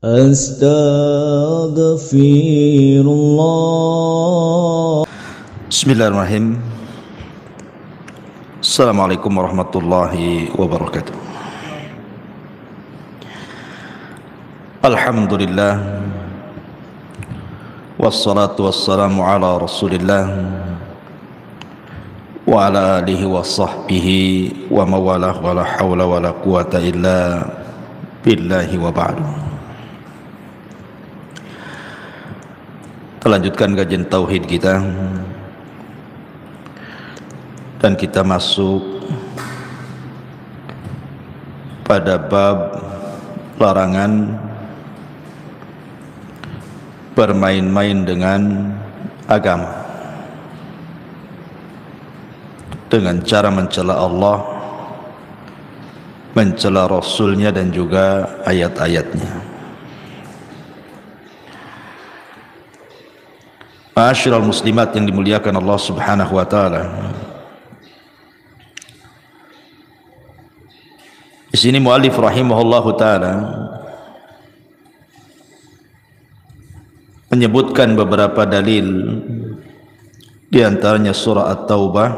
Astaghfirullah. Bismillahirrahmanirrahim. Assalamualaikum warahmatullahi wabarakatuh. Alhamdulillah, wassalatu wassalamu ala rasulillah wa ala alihi wa sahbihi wa mawalah wa la hawla wa la quwata illa billahi wa ba'du. Kita lanjutkan kajian tauhid kita dan kita masuk pada bab larangan bermain-main dengan agama dengan cara mencela Allah, mencela Rasulnya dan juga ayat-ayatnya. Ma'asyiral muslimat yang dimuliakan Allah Subhanahu wa taala. Di sini muallif rahimahullahu taala menyebutkan beberapa dalil, di antaranya surah At-Taubah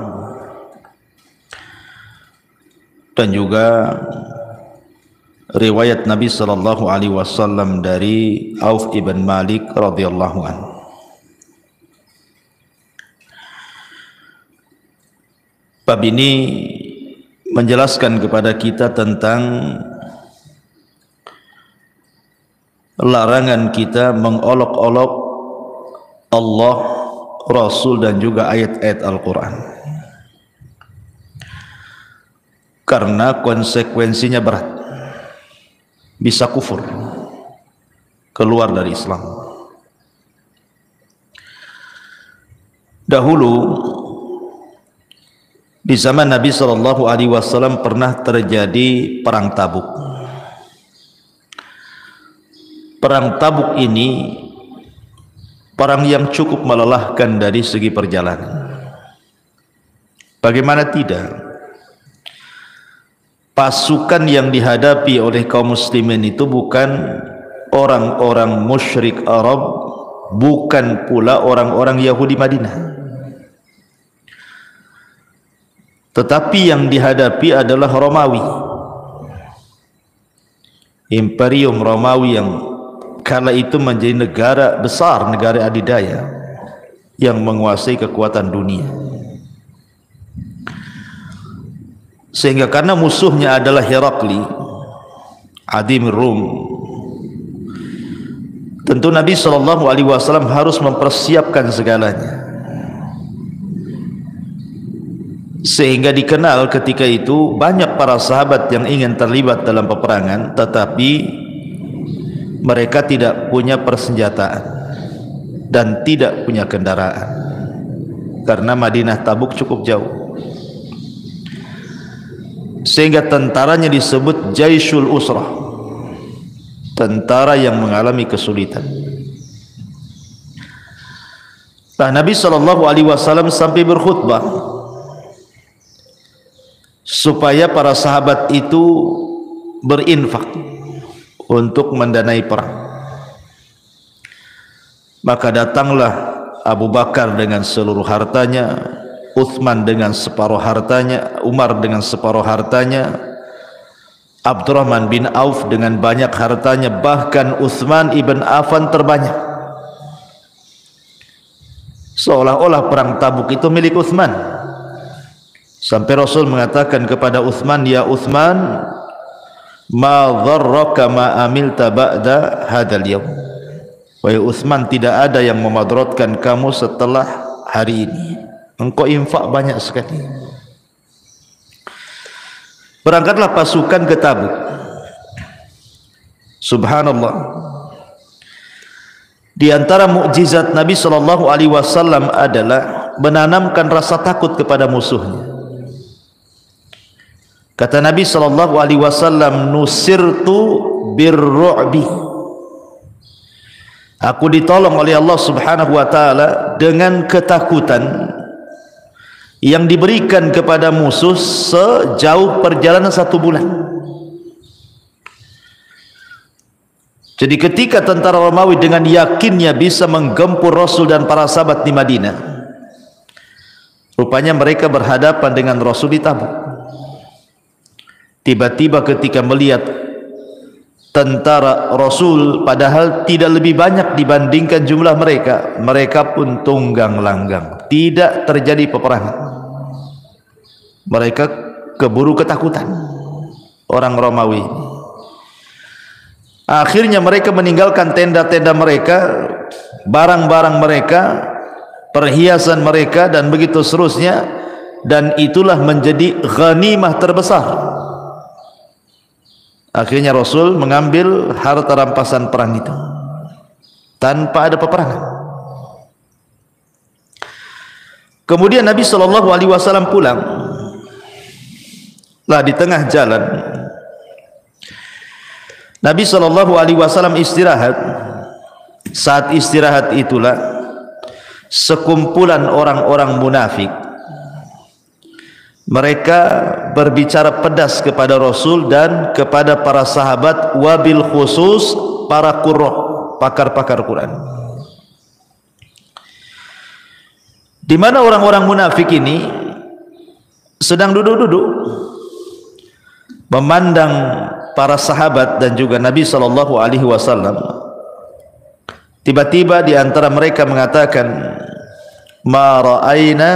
dan juga riwayat Nabi sallallahu alaihi wasallam dari Auf ibn Malik radhiyallahu anhu. Bab ini menjelaskan kepada kita tentang larangan kita mengolok-olok Allah, Rasul dan juga ayat-ayat Al-Quran, karena konsekuensinya berat, bisa kufur, keluar dari Islam. Dahulu di zaman Nabi sallallahu alaihi wasallam pernah terjadi perang Tabuk. Perang Tabuk ini perang yang cukup melelahkan dari segi perjalanan. Bagaimana tidak? Pasukan yang dihadapi oleh kaum muslimin itu bukan orang-orang musyrik Arab, bukan pula orang-orang Yahudi Madinah. Tetapi yang dihadapi adalah Romawi, Imperium Romawi yang kala itu menjadi negara besar, negara adidaya yang menguasai kekuatan dunia. Sehingga karena musuhnya adalah Herakli, Adim Rum, tentu Nabi SAW harus mempersiapkan segalanya. Sehingga dikenal ketika itu banyak para sahabat yang ingin terlibat dalam peperangan, tetapi mereka tidak punya persenjataan dan tidak punya kendaraan, karena Madinah Tabuk cukup jauh. Sehingga tentaranya disebut Jaisul Usrah, tentara yang mengalami kesulitan. Nah, Nabi SAW sampai berkhutbah supaya para sahabat itu berinfak untuk mendanai perang. Maka datanglah Abu Bakar dengan seluruh hartanya, Utsman dengan separuh hartanya, Umar dengan separuh hartanya, Abdurrahman bin Auf dengan banyak hartanya, bahkan Utsman ibn Affan terbanyak. Seolah-olah perang Tabuk itu milik Utsman. Sampai Rasul mengatakan kepada Utsman, "Ya Utsman, ma dharraka ma amilta ba'da hadzal yaum." Wahai Utsman, tidak ada yang memadratkan kamu setelah hari ini. Engkau infak banyak sekali. Berangkatlah pasukan ke Tabuk. Subhanallah. Di antara mukjizat Nabi sallallahu alaihi wasallam adalah menanamkan rasa takut kepada musuhnya. Kata Nabi sallallahu alaihi wasallam, "Nusirtu birru'bi." Aku ditolong oleh Allah Subhanahu wa taala dengan ketakutan yang diberikan kepada musuh sejauh perjalanan 1 bulan. Jadi ketika tentara Romawi dengan yakinnya bisa menggempur Rasul dan para sahabat di Madinah, rupanya mereka berhadapan dengan Rasul di Tabuk. Tiba-tiba ketika melihat tentara Rasul padahal tidak lebih banyak dibandingkan jumlah mereka, mereka pun tunggang langgang, tidak terjadi peperangan. Mereka keburu ketakutan, orang Romawi. Akhirnya mereka meninggalkan tenda-tenda mereka, barang-barang mereka, perhiasan mereka, dan begitu seterusnya, dan itulah menjadi ghanimah terbesar. Akhirnya Rasul mengambil harta rampasan perang itu tanpa ada peperangan. Kemudian Nabi SAW pulang. Lah di tengah jalan Nabi SAW istirahat. Saat istirahat itulah sekumpulan orang-orang munafik, mereka berbicara pedas kepada Rasul dan kepada para sahabat, wabil khusus para qurra, pakar-pakar Quran. Di mana orang-orang munafik ini sedang duduk-duduk memandang para sahabat dan juga Nabi SAW. Tiba-tiba di antara mereka mengatakan, ma ra'ayna,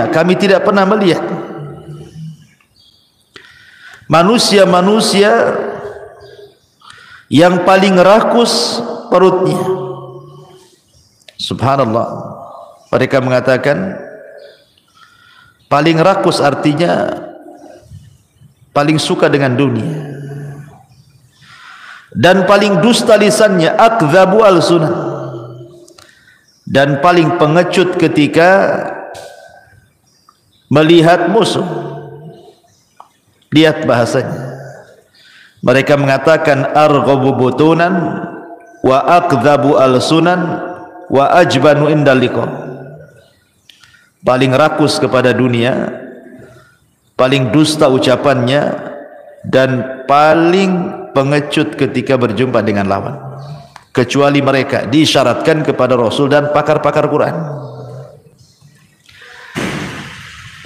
kami tidak pernah melihat manusia-manusia yang paling rakus perutnya. Subhanallah, mereka mengatakan paling rakus artinya paling suka dengan dunia, dan paling dusta lisannya, akdzabu al-sunnah, dan paling pengecut ketika melihat musuh. Lihat bahasanya, mereka mengatakan arghabu butunan wa akdzabu al-sunan wa ajbanu indal liqa. Paling rakus kepada dunia, paling dusta ucapannya, dan paling pengecut ketika berjumpa dengan lawan. Kecuali mereka diisyaratkan kepada Rasul dan pakar-pakar Quran.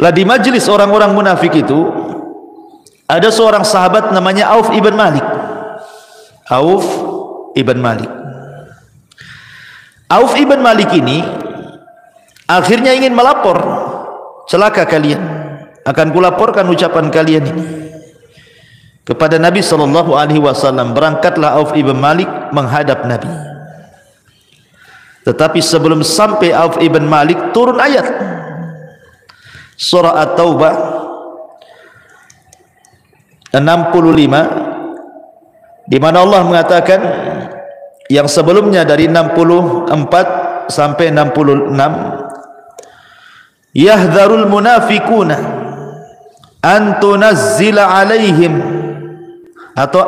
Lah di majlis orang-orang munafik itu ada seorang sahabat namanya Auf ibn Malik. Auf ibn Malik. Auf ibn Malik ini akhirnya ingin melapor, celaka kalian, akan kulaporkan ucapan kalian ini kepada Nabi SAW. Berangkatlah Auf ibn Malik menghadap Nabi. Tetapi sebelum sampai Auf ibn Malik, turun ayat surah At-Taubah 65, di mana Allah mengatakan yang sebelumnya dari 64 sampai 66, yahdharul munafiquna an tunazzila alaihim, atau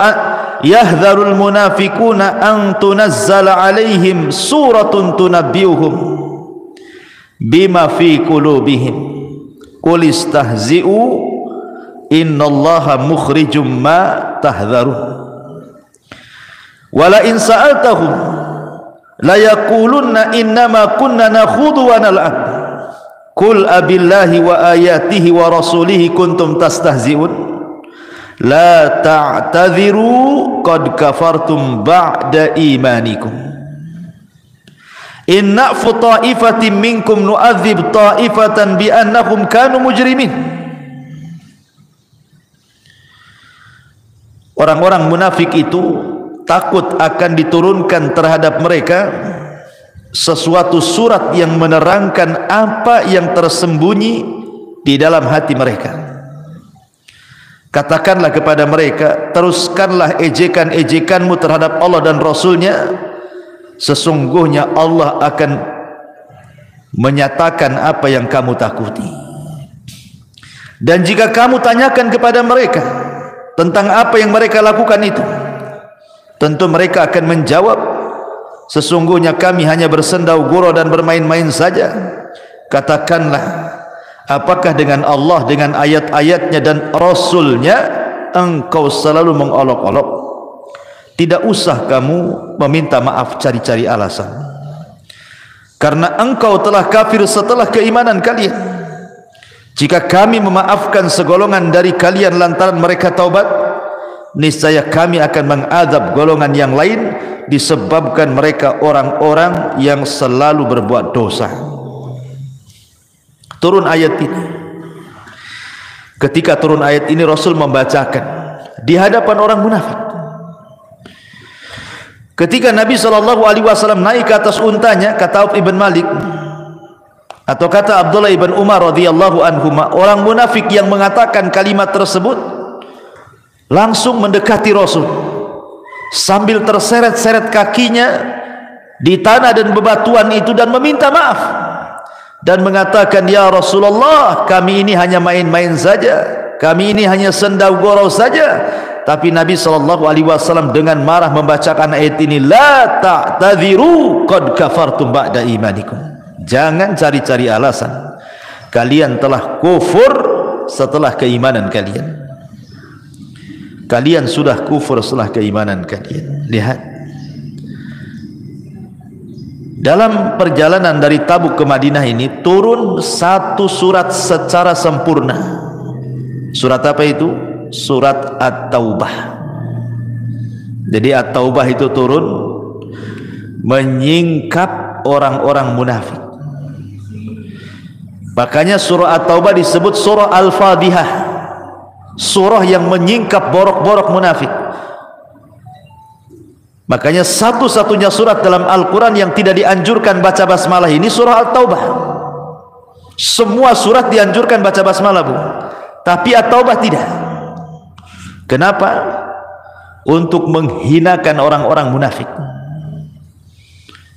yahdharul munafiquna an tunazzala alaihim suratun tunabbiuhum bima fi qulubihim qul istahzi'u innallaha mukhrijum ma tahdharun wala in sa'altahum la yaqulunna innama kunna nakhudhu wa nal'ab qul abillahi wa ayatihi wa rasulihi kuntum tastahzi'un la ta'tadhiru qad kafartum ba'da imanikum in na'fu ta'ifatin minkum nu'adzib ta'ifatan bi annahum kanu mujrimin. Orang-orang munafik itu takut akan diturunkan terhadap mereka sesuatu surat yang menerangkan apa yang tersembunyi di dalam hati mereka. Katakanlah kepada mereka, teruskanlah ejekan-ejekanmu terhadap Allah dan Rasulnya, sesungguhnya Allah akan menyatakan apa yang kamu takuti. Dan jika kamu tanyakan kepada mereka tentang apa yang mereka lakukan itu, tentu mereka akan menjawab, sesungguhnya kami hanya bersendau gurau dan bermain-main saja. Katakanlah, apakah dengan Allah, dengan ayat-ayatnya dan Rasulnya engkau selalu mengolok-olok, tidak usah kamu meminta maaf cari-cari alasan, karena engkau telah kafir setelah keimanan kalian. Jika kami memaafkan segolongan dari kalian lantaran mereka taubat, niscaya kami akan mengadab golongan yang lain disebabkan mereka orang-orang yang selalu berbuat dosa. Turun ayat ini. Ketika turun ayat ini, Rasul membacakan di hadapan orang munafik. Ketika Nabi SAW naik ke atas untanya, kata Auf ibn Malik atau kata Abdullah ibn Umar radhiyallahu anhuma, orang munafik yang mengatakan kalimat tersebut langsung mendekati Rasul sambil terseret-seret kakinya di tanah dan bebatuan itu dan meminta maaf dan mengatakan, ya Rasulullah, kami ini hanya main-main saja, kami ini hanya sendau gurau saja. Tapi Nabi SAW dengan marah membacakan ayat ini, la ta'tadhiru qad kafartum ba'da imanikum. Jangan cari-cari alasan, kalian telah kufur setelah keimanan kalian. Kalian sudah kufur setelah keimanan kalian. Lihat, dalam perjalanan dari Tabuk ke Madinah ini turun satu surat secara sempurna. Surat apa itu? Surat At-Taubah. Jadi At-Taubah itu turun menyingkap orang-orang munafik. Makanya surah At-Taubah disebut surah Al-Fadhihah, surah yang menyingkap borok-borok munafik. Makanya satu-satunya surat dalam Al-Quran yang tidak dianjurkan baca basmalah ini surah At-Taubah. Semua surat dianjurkan baca basmalah, Bu, tapi At-Taubah tidak. Kenapa? Untuk menghinakan orang-orang munafik.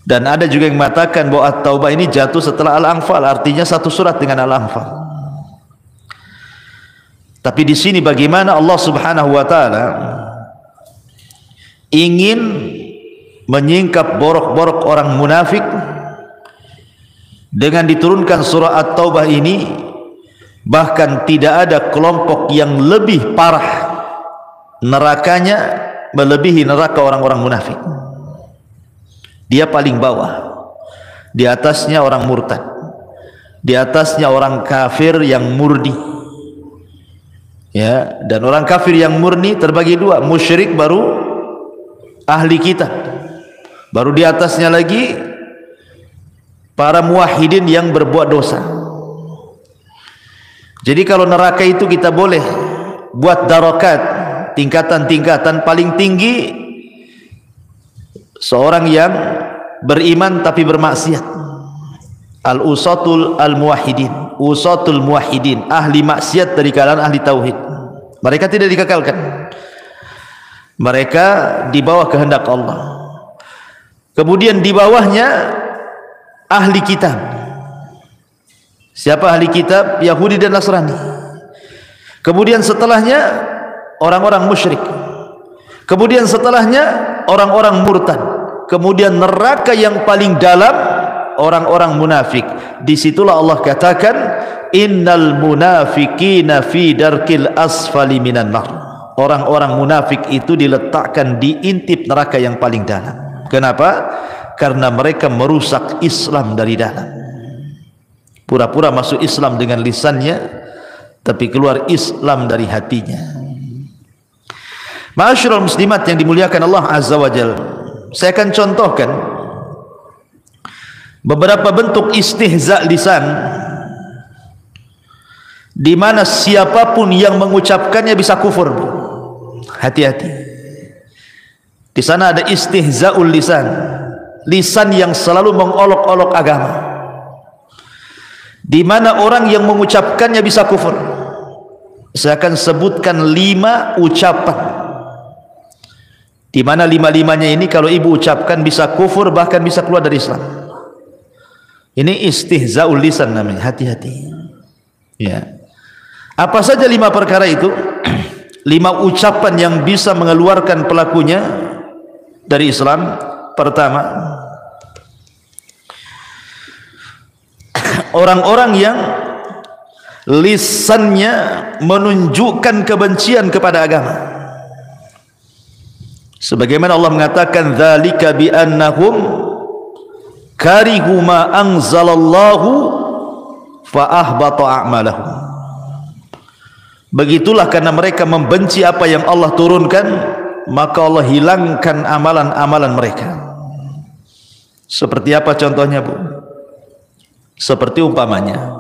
Dan ada juga yang mengatakan bahwa At-Taubah ini jatuh setelah Al-Anfal, artinya satu surat dengan Al-Anfal. Tapi di sini bagaimana Allah Subhanahu wa taala ingin menyingkap borok-borok orang munafik dengan diturunkan surah At-Taubah ini. Bahkan tidak ada kelompok yang lebih parah nerakanya melebihi neraka orang-orang munafik. Dia paling bawah, di atasnya orang murtad, di atasnya orang kafir yang murni, ya. Dan orang kafir yang murni terbagi dua, musyrik baru ahli kitab, baru di atasnya lagi para muwahhidin yang berbuat dosa. Jadi kalau neraka itu kita boleh buat darakat, tingkatan-tingkatan. Paling tinggi seorang yang beriman tapi bermaksiat, al-usatul al-muwahhidin, usatul muwahhidin, ahli maksiat dari kalangan ahli tauhid. Mereka tidak dikekalkan, mereka di bawah kehendak Allah. Kemudian di bawahnya ahli kitab. Siapa ahli kitab? Yahudi dan Nasrani. Kemudian setelahnya orang-orang musyrik. Kemudian setelahnya orang-orang murtad. Kemudian neraka yang paling dalam orang-orang munafik. Disitulah Allah katakan, innal munafiqina fi darkil asfali minan nar. Orang-orang munafik itu diletakkan di intip neraka yang paling dalam. Kenapa? Karena mereka merusak Islam dari dalam. Pura-pura masuk Islam dengan lisannya, tapi keluar Islam dari hatinya. Ma'asyiral muslimat yang dimuliakan Allah Azza wa Jalla, saya akan contohkan beberapa bentuk istihza lisan di mana siapapun yang mengucapkannya bisa kufur. Hati-hati. Di sana ada istihzaul lisan, lisan yang selalu mengolok-olok agama, di mana orang yang mengucapkannya bisa kufur. Saya akan sebutkan 5 ucapan, di mana 5-5-nya ini kalau ibu ucapkan bisa kufur, bahkan bisa keluar dari Islam. Ini istihzaul lisan namanya. Hati-hati. Ya. Apa saja 5 perkara itu? 5 ucapan yang bisa mengeluarkan pelakunya dari Islam. Pertama, orang-orang yang lisannya menunjukkan kebencian kepada agama. Sebagaimana Allah mengatakan, dzalika bi annahum karihu ma anzalallahu fa ahbata a'malahum. Begitulah karena mereka membenci apa yang Allah turunkan, maka Allah hilangkan amalan-amalan mereka. Seperti apa contohnya, Bu? Seperti umpamanya,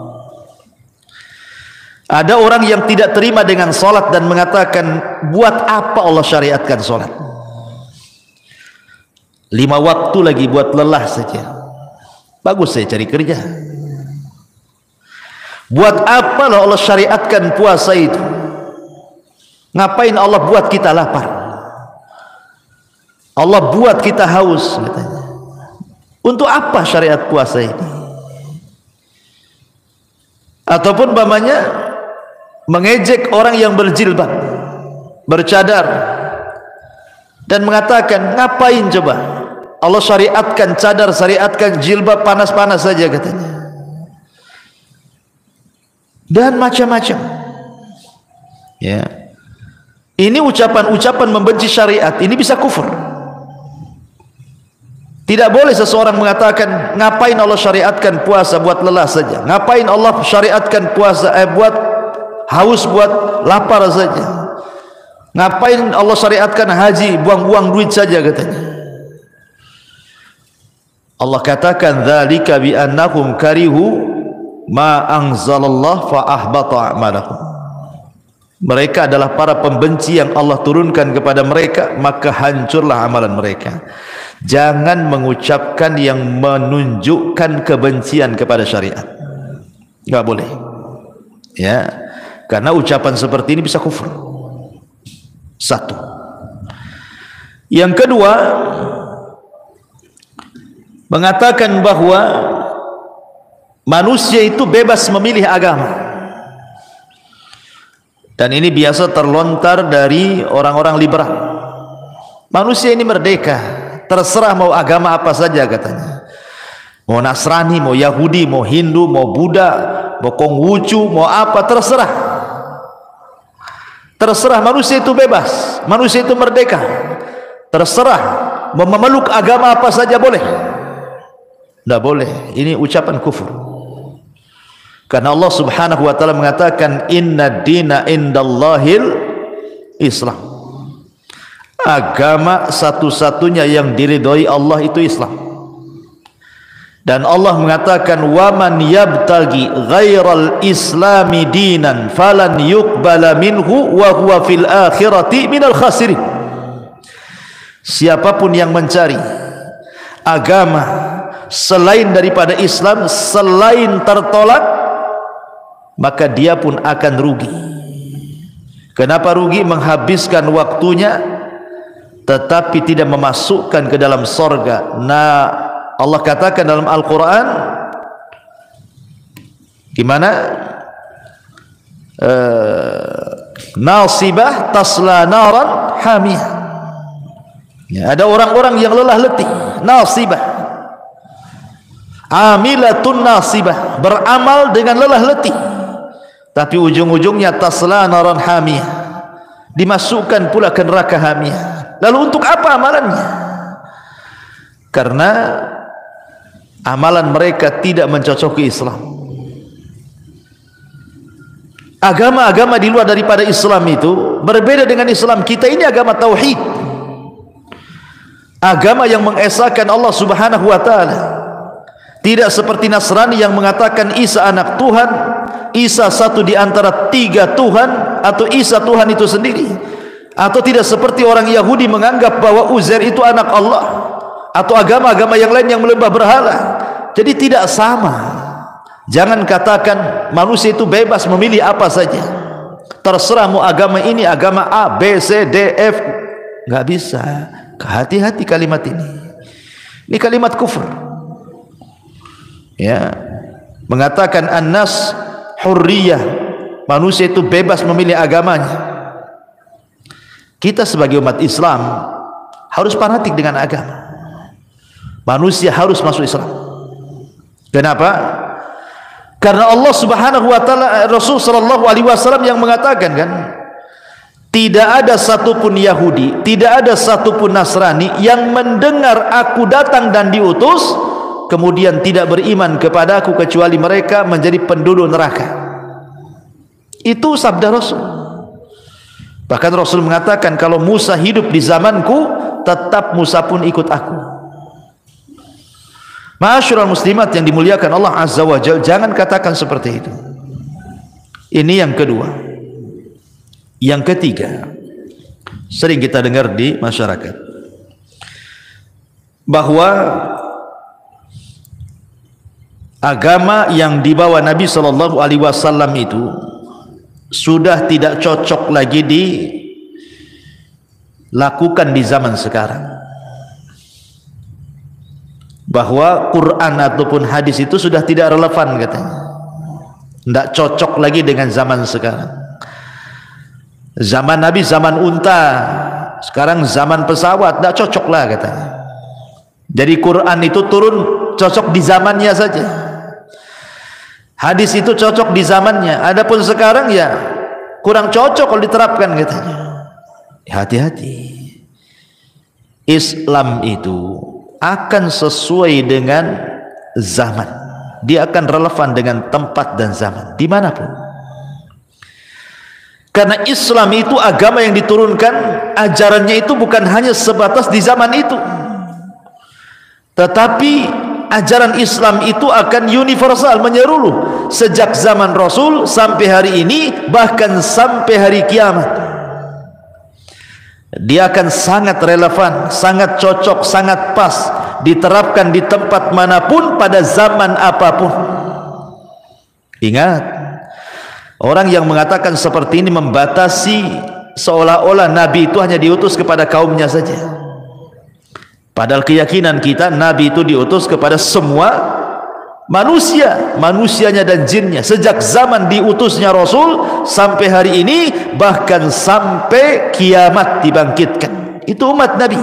ada orang yang tidak terima dengan salat dan mengatakan, buat apa Allah syariatkan salat? 5 waktu lagi buat lelah saja. Bagus saya cari kerja. Buat apa Allah syariatkan puasa itu? Ngapain Allah buat kita lapar? Allah buat kita haus, katanya. Untuk apa syariat puasa ini? Ataupun umpamanya mengejek orang yang berjilbab, bercadar, dan mengatakan, ngapain coba Allah syariatkan cadar, syariatkan jilbab, panas-panas saja, katanya. Dan macam-macam. Ya, ini ucapan-ucapan membenci syariat, ini bisa kufur. Tidak boleh seseorang mengatakan, ngapain Allah syariatkan puasa buat lelah saja, ngapain Allah syariatkan puasa buat haus, buat lapar saja, ngapain Allah syariatkan haji buang-buang duit saja, katanya. Allah katakan, dzalika bi annahum karihu ma anzalallah fa ahbata a'malahum. Mereka adalah para pembenci yang Allah turunkan kepada mereka, maka hancurlah amalan mereka. Jangan mengucapkan yang menunjukkan kebencian kepada syariat, enggak boleh, ya, karena ucapan seperti ini bisa kufur. Satu. Yang kedua, mengatakan bahwa manusia itu bebas memilih agama. Dan ini biasa terlontar dari orang-orang liberal. Manusia ini merdeka, terserah mau agama apa saja, katanya. Mau Nasrani, mau Yahudi, mau Hindu, mau Buddha, mau Konghucu, mau apa, terserah. Terserah, manusia itu bebas, manusia itu merdeka. Terserah mau memeluk agama apa saja boleh. Tidak boleh, ini ucapan kufur. Karena Allah subhanahu wa ta'ala mengatakan, inna dina indallahil Islam. Agama satu-satunya yang diridhoi Allah itu Islam. Dan Allah mengatakan, waman yabtagi ghairal islami dinan falan yuqbala minhu wa huwa fil akhirati minal khasirin. Siapapun yang mencari agama selain daripada Islam, selain tertolak, maka dia pun akan rugi. Kenapa rugi? Menghabiskan waktunya tetapi tidak memasukkan ke dalam sorga. Nah, Allah katakan dalam Al-Quran, gimana? Nasibah tasla naran hamiyah. Ya, ada orang-orang yang lelah letih, nasibah, amilatun nasibah, beramal dengan lelah letih, tapi ujung-ujungnya tasla naran hamiyah, dimasukkan pula ke neraka hamiyah. Lalu untuk apa amalannya? Karena amalan mereka tidak mencocoki Islam. Agama-agama di luar daripada Islam itu berbeda dengan Islam kita. Ini agama tauhid, agama yang mengesahkan Allah subhanahu wa ta'ala. Tidak seperti Nasrani yang mengatakan Isa anak Tuhan, Isa satu di antara 3 Tuhan, atau Isa Tuhan itu sendiri. Atau tidak seperti orang Yahudi menganggap bahwa Uzair itu anak Allah, atau agama-agama yang lain yang menyembah berhala. Jadi tidak sama. Jangan katakan manusia itu bebas memilih apa saja, terserah mau agama ini, agama A, B, C, D, F. Nggak bisa. Hati-hati kalimat ini. Ini kalimat kufur. Ya, mengatakan an-nas hurriyah, manusia itu bebas memilih agamanya. Kita sebagai umat Islam harus fanatik dengan agama. Manusia harus masuk Islam. Kenapa? Karena Allah Subhanahu wa taala, Rasul sallallahu alaihi wasallam yang mengatakan kan, tidak ada satupun Yahudi, tidak ada satupun Nasrani yang mendengar aku datang dan diutus kemudian tidak beriman kepada aku kecuali mereka menjadi penduduk neraka. Itu sabda Rasul. Bahkan Rasul mengatakan, kalau Musa hidup di zamanku, tetap Musa pun ikut aku. Ma'asyiral muslimat yang dimuliakan Allah Azza wa Jalla, jangan katakan seperti itu. Ini yang kedua. Yang ketiga, sering kita dengar di masyarakat bahwa agama yang dibawa Nabi sallallahu alaihi wasallam itu sudah tidak cocok lagi dilakukan di zaman sekarang. Bahwa Quran ataupun hadis itu sudah tidak relevan katanya, tidak cocok lagi dengan zaman sekarang. Zaman Nabi zaman unta, sekarang zaman pesawat, tidak cocok lah katanya. Jadi Quran itu turun cocok di zamannya saja, hadis itu cocok di zamannya. Adapun sekarang ya kurang cocok kalau diterapkan katanya. Hati-hati, Islam itu akan sesuai dengan zaman, dia akan relevan dengan tempat dan zaman dimanapun. Karena Islam itu agama yang diturunkan, ajarannya itu bukan hanya sebatas di zaman itu, tetapi ajaran Islam itu akan universal, menyeluruh sejak zaman Rasul sampai hari ini, bahkan sampai hari kiamat. Dia akan sangat relevan, sangat cocok, sangat pas diterapkan di tempat manapun pada zaman apapun. Ingat, orang yang mengatakan seperti ini membatasi, seolah-olah Nabi itu hanya diutus kepada kaumnya saja. Padahal keyakinan kita, Nabi itu diutus kepada semua manusia, manusianya dan jinnya, sejak zaman diutusnya Rasul sampai hari ini, bahkan sampai kiamat dibangkitkan. Itu umat Nabi,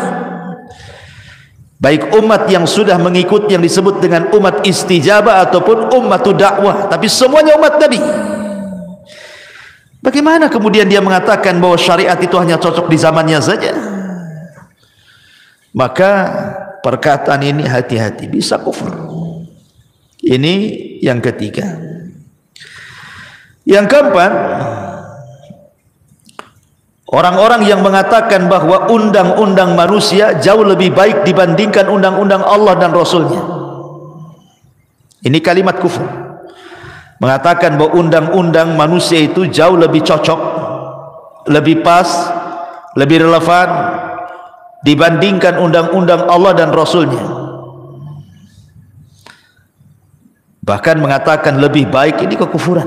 baik umat yang sudah mengikut yang disebut dengan umat istijabah ataupun umat dakwah, tapi semuanya umat Nabi. Bagaimana kemudian dia mengatakan bahwa syariat itu hanya cocok di zamannya saja? Maka perkataan ini hati-hati, bisa kufur. Ini yang ketiga. Yang keempat, orang-orang yang mengatakan bahwa undang-undang manusia jauh lebih baik dibandingkan undang-undang Allah dan Rasulnya. Ini kalimat kufur. Mengatakan bahwa undang-undang manusia itu jauh lebih cocok, lebih pas, lebih relevan dibandingkan undang-undang Allah dan Rasulnya. Bahkan mengatakan lebih baik, ini kekufuran.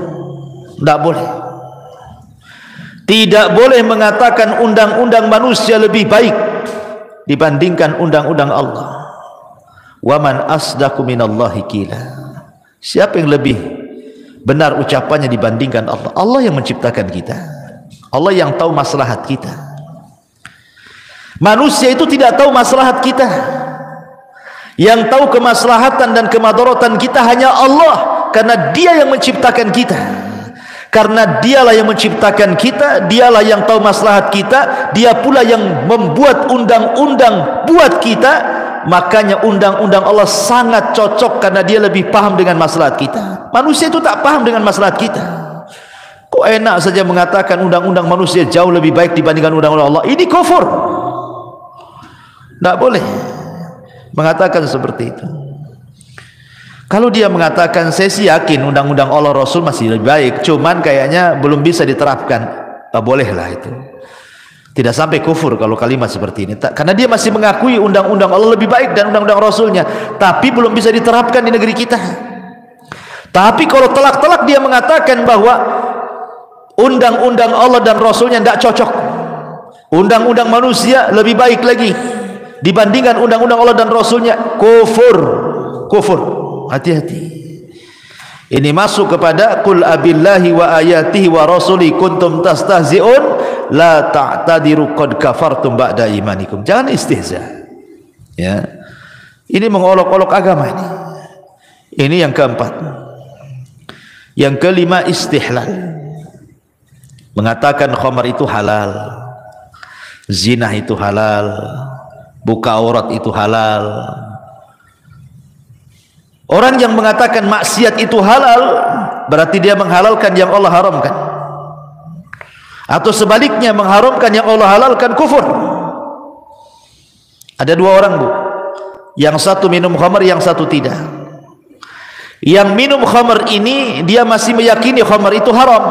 Tidak boleh. Tidak boleh mengatakan undang-undang manusia lebih baik dibandingkan undang-undang Allah. Wa man asdaqu minallahi qila. Siapa yang lebih benar ucapannya dibandingkan Allah? Allah yang menciptakan kita, Allah yang tahu maslahat kita. Manusia itu tidak tahu maslahat kita. Yang tahu kemaslahatan dan kemadaratan kita hanya Allah, karena Dia yang menciptakan kita. Karena Dialah yang menciptakan kita, Dialah yang tahu maslahat kita, Dia pula yang membuat undang-undang buat kita. Makanya undang-undang Allah sangat cocok karena Dia lebih paham dengan maslahat kita. Manusia itu tak paham dengan maslahat kita. Kok enak saja mengatakan undang-undang manusia jauh lebih baik dibandingkan undang-undang Allah? Ini kufur. Tak boleh mengatakan seperti itu. Kalau dia mengatakan, saya sih yakin undang-undang Allah Rasul masih lebih baik, cuman kayaknya belum bisa diterapkan, bolehlah itu. Tidak sampai kufur kalau kalimat seperti ini, karena dia masih mengakui undang-undang Allah lebih baik dan undang-undang Rasulnya, tapi belum bisa diterapkan di negeri kita. Tapi kalau telak-telak dia mengatakan bahwa undang-undang Allah dan Rasulnya tidak cocok, undang-undang manusia lebih baik lagi dibandingkan undang-undang Allah dan Rasulnya, kufur. Kufur. Hati-hati. Ini masuk kepada qul abillahi wa ayatihi wa rasuli kuntum tastahzi'un la ta'tadiru qad kafartum ba'da imanikum. Jangan istihza. Ya. Ini mengolok-olok agama ini. Ini yang keempat. Yang kelima, istihlal, mengatakan khamar itu halal, zina itu halal, buka aurat itu halal. Orang yang mengatakan maksiat itu halal berarti dia menghalalkan yang Allah haramkan, atau sebaliknya mengharamkan yang Allah halalkan, kufur. Ada dua orang, Bu, yang satu minum khamar, yang satu tidak. Yang minum khamar ini dia masih meyakini khamar itu haram,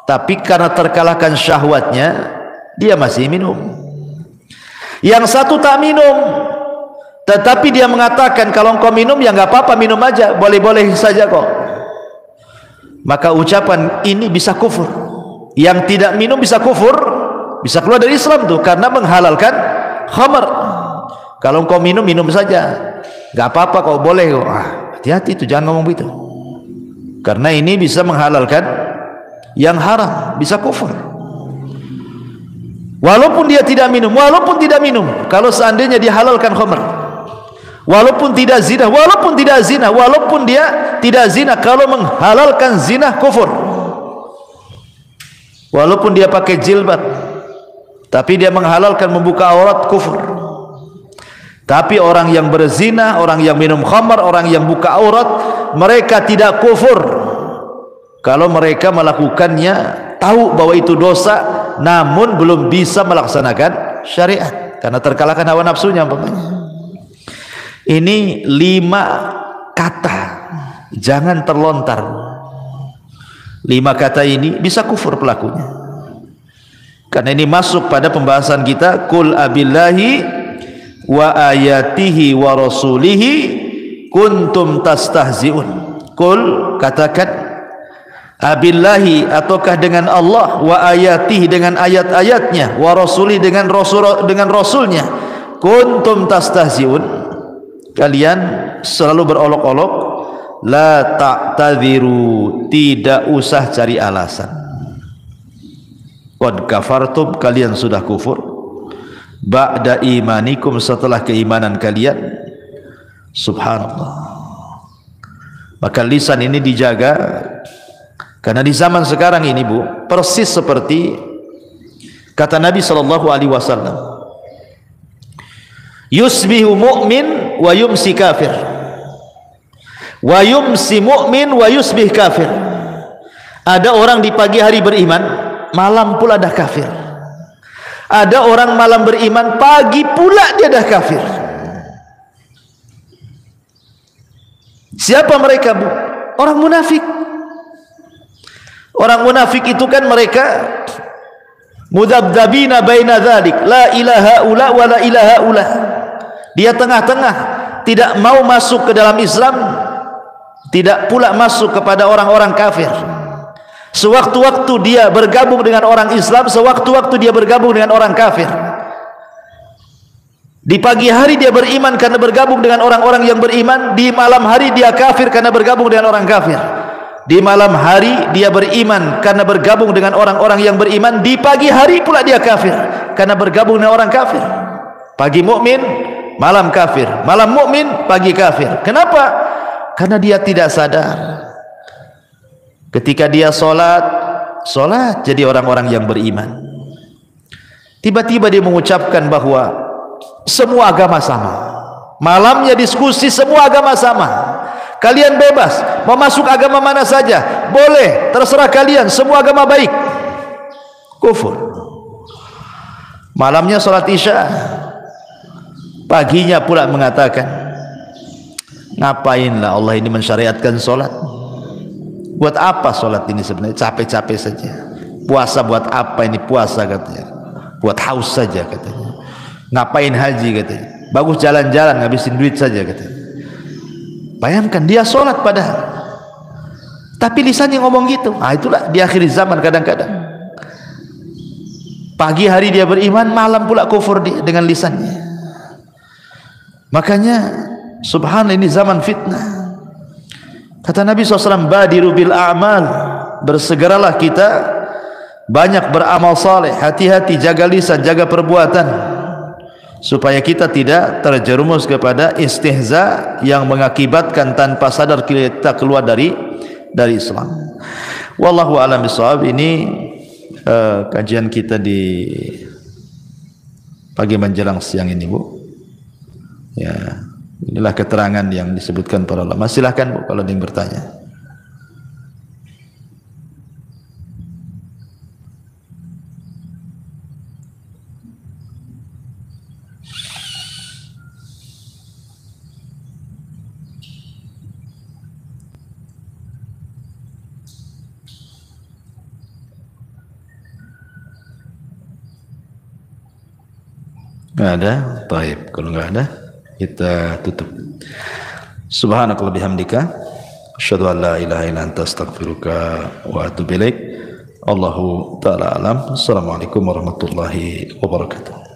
tapi karena terkalahkan syahwatnya dia masih minum. Yang satu tak minum, tetapi dia mengatakan kalau engkau minum ya nggak apa-apa, minum aja, boleh-boleh saja kok. Maka ucapan ini bisa kufur. Yang tidak minum bisa kufur, bisa keluar dari Islam tuh, karena menghalalkan khamar. Kalau engkau minum, minum saja, nggak apa-apa kok, boleh kok. Hati-hati itu, jangan ngomong begitu, karena ini bisa menghalalkan yang haram, bisa kufur. Walaupun dia tidak minum, walaupun tidak minum, kalau seandainya dia halalkan khamar, walaupun tidak zina, walaupun tidak zina, walaupun dia tidak zina, kalau menghalalkan zina, kufur. Walaupun dia pakai jilbab tapi dia menghalalkan membuka aurat, kufur. Tapi orang yang berzina, orang yang minum khamar, orang yang buka aurat, mereka tidak kufur kalau mereka melakukannya, tahu bahwa itu dosa, namun belum bisa melaksanakan syariat karena terkalahkan hawa nafsunya. Ini 5 kata, jangan terlontar. 5 kata ini bisa kufur pelakunya, karena ini masuk pada pembahasan kita, qul abillahi wa ayatihi wa rasulihi kuntum tastahzi'un. Qul, katakan, abillahi, ataukah dengan Allah, wa ayatihi, dengan ayat-ayatnya, wa rasuli, dengan rasulnya, kuntum tastahzi'un, kalian selalu berolok-olok, la ta'tadhiru, tidak usah cari alasan, qad kafartum, kalian sudah kufur, ba'da imanikum, setelah keimanan kalian. Subhanallah. Maka lisan ini dijaga, karena di zaman sekarang ini, Bu, persis seperti kata Nabi SAW, yusbihu mu'min wa yumsi kafir, wa yumsi mu'min wa yusbih kafir. Ada orang di pagi hari beriman, malam pula dah kafir. Ada orang malam beriman, pagi pula dia dah kafir. Siapa mereka, Bu? Orang munafik. Orang munafik itu kan mereka mudabdabina baina dzalik, la ilaha ula wa la ilaha ula. Dia tengah-tengah, tidak mau masuk ke dalam Islam, tidak pula masuk kepada orang-orang kafir. Sewaktu-waktu dia bergabung dengan orang Islam, sewaktu-waktu dia bergabung dengan orang kafir. Di pagi hari dia beriman karena bergabung dengan orang-orang yang beriman, di malam hari dia kafir karena bergabung dengan orang kafir. Di malam hari dia beriman karena bergabung dengan orang-orang yang beriman, di pagi hari pula dia kafir karena bergabung dengan orang kafir. Pagi mukmin, malam kafir, malam mukmin, pagi kafir. Kenapa? Karena dia tidak sadar. Ketika dia sholat jadi orang-orang yang beriman. Tiba-tiba dia mengucapkan bahwa semua agama sama. Malamnya diskusi, semua agama sama. Kalian bebas mau masuk agama mana saja, boleh, terserah kalian, semua agama baik. Kufur. Malamnya sholat isya, paginya pula mengatakan, ngapainlah Allah ini mensyariatkan sholat? Buat apa sholat ini sebenarnya? Capek-capek saja. Puasa buat apa ini puasa, katanya? Buat haus saja, katanya. Ngapain haji, katanya? Bagus jalan-jalan, ngabisin duit saja, katanya. Bayangkan dia sholat padahal, tapi lisannya ngomong gitu. Itulah di akhir zaman kadang-kadang. Pagi hari dia beriman, malam pula kufur dia dengan lisannya. Makanya subhanallah, ini zaman fitnah. Kata Nabi SAW, badiru bil a'mal, bersegeralah kita banyak beramal saleh. Hati-hati, jaga lisan, jaga perbuatan, supaya kita tidak terjerumus kepada istihza yang mengakibatkan tanpa sadar kita keluar dari dari Islam. Wallahu a'lam bishawab. Ini kajian kita di pagi menjelang siang ini, Bu. Ya, inilah keterangan yang disebutkan para ulama. Silahkan, Bu, kalau ada yang bertanya. Nggak ada? Baik, kalau nggak ada kita tutup. Subhanakallah bihamdika asyhadu an la ilaha illa anta astaghfiruka wa atubu ilaik. Allahu ta'ala alam. Assalamualaikum warahmatullahi wabarakatuh.